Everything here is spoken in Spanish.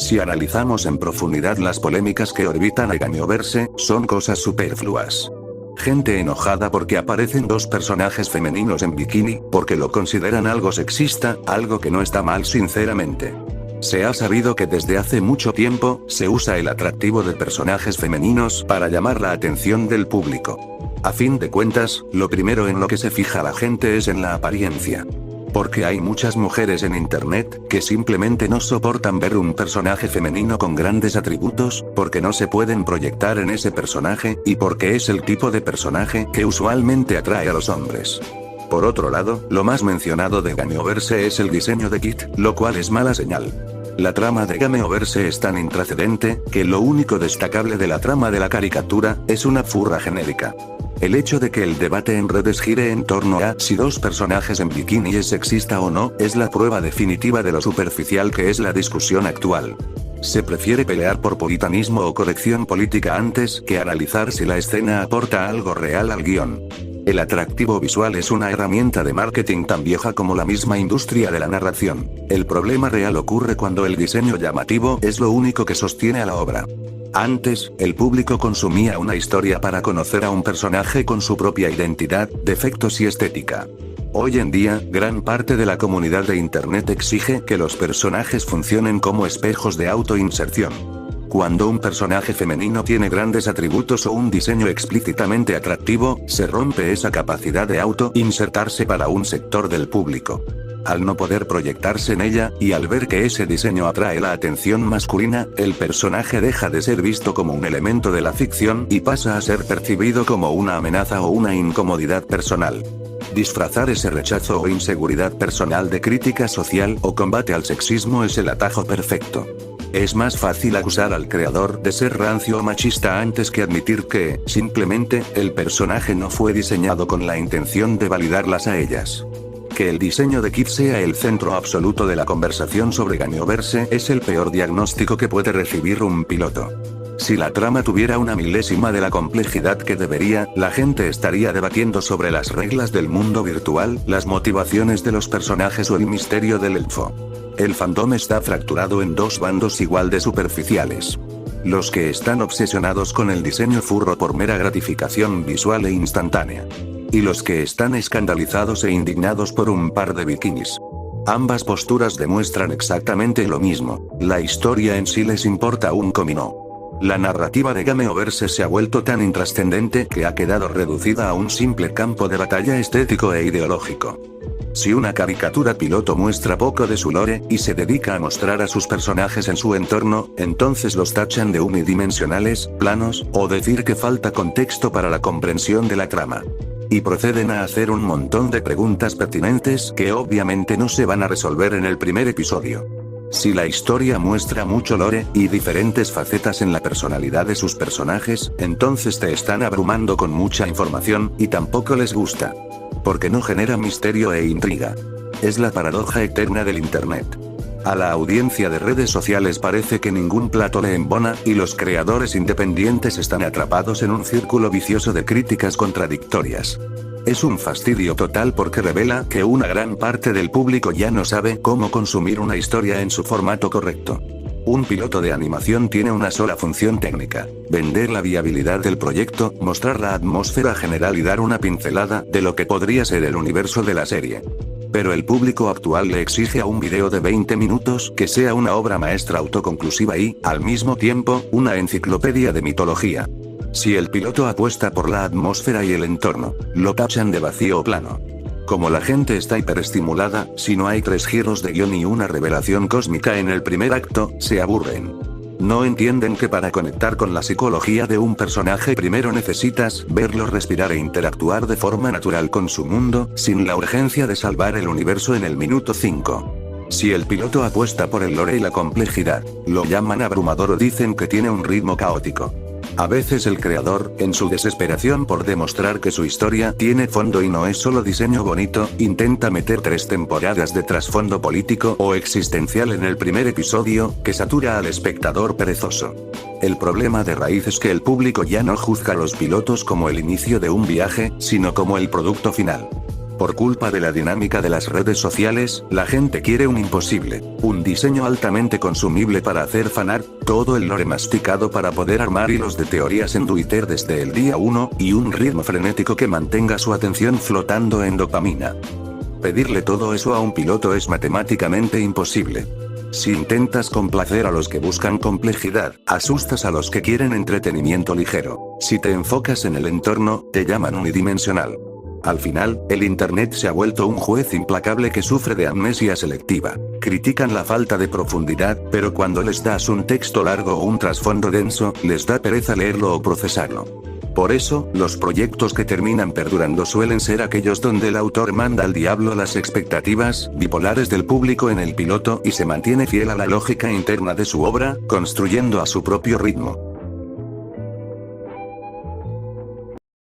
Si analizamos en profundidad las polémicas que orbitan a Gameoverse, son cosas superfluas. Gente enojada porque aparecen dos personajes femeninos en bikini, porque lo consideran algo sexista, algo que no está mal sinceramente. Se ha sabido que desde hace mucho tiempo, se usa el atractivo de personajes femeninos para llamar la atención del público. A fin de cuentas, lo primero en lo que se fija la gente es en la apariencia. Porque hay muchas mujeres en internet, que simplemente no soportan ver un personaje femenino con grandes atributos, porque no se pueden proyectar en ese personaje, y porque es el tipo de personaje que usualmente atrae a los hombres. Por otro lado, lo más mencionado de Gameoverse es el diseño de Kit, lo cual es mala señal. La trama de Gameoverse es tan intrascendente, que lo único destacable de la trama de la caricatura, es una furra genérica. El hecho de que el debate en redes gire en torno a si dos personajes en bikini es sexista o no, es la prueba definitiva de lo superficial que es la discusión actual. Se prefiere pelear por puritanismo o corrección política antes que analizar si la escena aporta algo real al guión. El atractivo visual es una herramienta de marketing tan vieja como la misma industria de la narración. El problema real ocurre cuando el diseño llamativo es lo único que sostiene a la obra. Antes, el público consumía una historia para conocer a un personaje con su propia identidad, defectos y estética. Hoy en día, gran parte de la comunidad de Internet exige que los personajes funcionen como espejos de autoinserción. Cuando un personaje femenino tiene grandes atributos o un diseño explícitamente atractivo, se rompe esa capacidad de auto-insertarse para un sector del público. Al no poder proyectarse en ella, y al ver que ese diseño atrae la atención masculina, el personaje deja de ser visto como un elemento de la ficción y pasa a ser percibido como una amenaza o una incomodidad personal. Disfrazar ese rechazo o inseguridad personal de crítica social o combate al sexismo es el atajo perfecto. Es más fácil acusar al creador de ser rancio o machista antes que admitir que, simplemente, el personaje no fue diseñado con la intención de validarlas a ellas. Que el diseño de Kit sea el centro absoluto de la conversación sobre Gameoverse es el peor diagnóstico que puede recibir un piloto. Si la trama tuviera una milésima de la complejidad que debería, la gente estaría debatiendo sobre las reglas del mundo virtual, las motivaciones de los personajes o el misterio del elfo. El fandom está fracturado en dos bandos igual de superficiales. Los que están obsesionados con el diseño furro por mera gratificación visual e instantánea. Y los que están escandalizados e indignados por un par de bikinis. Ambas posturas demuestran exactamente lo mismo, la historia en sí les importa un comino. La narrativa de Gameoverse se ha vuelto tan intrascendente que ha quedado reducida a un simple campo de batalla estético e ideológico. Si una caricatura piloto muestra poco de su lore, y se dedica a mostrar a sus personajes en su entorno, entonces los tachan de unidimensionales, planos, o decir que falta contexto para la comprensión de la trama. Y proceden a hacer un montón de preguntas pertinentes que obviamente no se van a resolver en el primer episodio. Si la historia muestra mucho lore, y diferentes facetas en la personalidad de sus personajes, entonces te están abrumando con mucha información, y tampoco les gusta. Porque no genera misterio e intriga. Es la paradoja eterna del Internet. A la audiencia de redes sociales parece que ningún plato le embona, y los creadores independientes están atrapados en un círculo vicioso de críticas contradictorias. Es un fastidio total porque revela que una gran parte del público ya no sabe cómo consumir una historia en su formato correcto. Un piloto de animación tiene una sola función técnica: vender la viabilidad del proyecto, mostrar la atmósfera general y dar una pincelada de lo que podría ser el universo de la serie. Pero el público actual le exige a un video de 20 minutos que sea una obra maestra autoconclusiva y, al mismo tiempo, una enciclopedia de mitología. Si el piloto apuesta por la atmósfera y el entorno, lo tachan de vacío o plano. Como la gente está hiperestimulada, si no hay 3 giros de guión y una revelación cósmica en el primer acto, se aburren. No entienden que para conectar con la psicología de un personaje primero necesitas verlo respirar e interactuar de forma natural con su mundo, sin la urgencia de salvar el universo en el minuto 5. Si el piloto apuesta por el lore y la complejidad, lo llaman abrumador o dicen que tiene un ritmo caótico. A veces el creador, en su desesperación por demostrar que su historia tiene fondo y no es solo diseño bonito, intenta meter 3 temporadas de trasfondo político o existencial en el primer episodio, que satura al espectador perezoso. El problema de raíz es que el público ya no juzga a los pilotos como el inicio de un viaje, sino como el producto final. Por culpa de la dinámica de las redes sociales, la gente quiere un imposible, un diseño altamente consumible para hacer fanart, todo el lore masticado para poder armar hilos de teorías en Twitter desde el día 1, y un ritmo frenético que mantenga su atención flotando en dopamina. Pedirle todo eso a un piloto es matemáticamente imposible. Si intentas complacer a los que buscan complejidad, asustas a los que quieren entretenimiento ligero. Si te enfocas en el entorno, te llaman unidimensional. Al final, el Internet se ha vuelto un juez implacable que sufre de amnesia selectiva. Critican la falta de profundidad, pero cuando les das un texto largo o un trasfondo denso, les da pereza leerlo o procesarlo. Por eso, los proyectos que terminan perdurando suelen ser aquellos donde el autor manda al diablo las expectativas bipolares del público en el piloto y se mantiene fiel a la lógica interna de su obra, construyendo a su propio ritmo.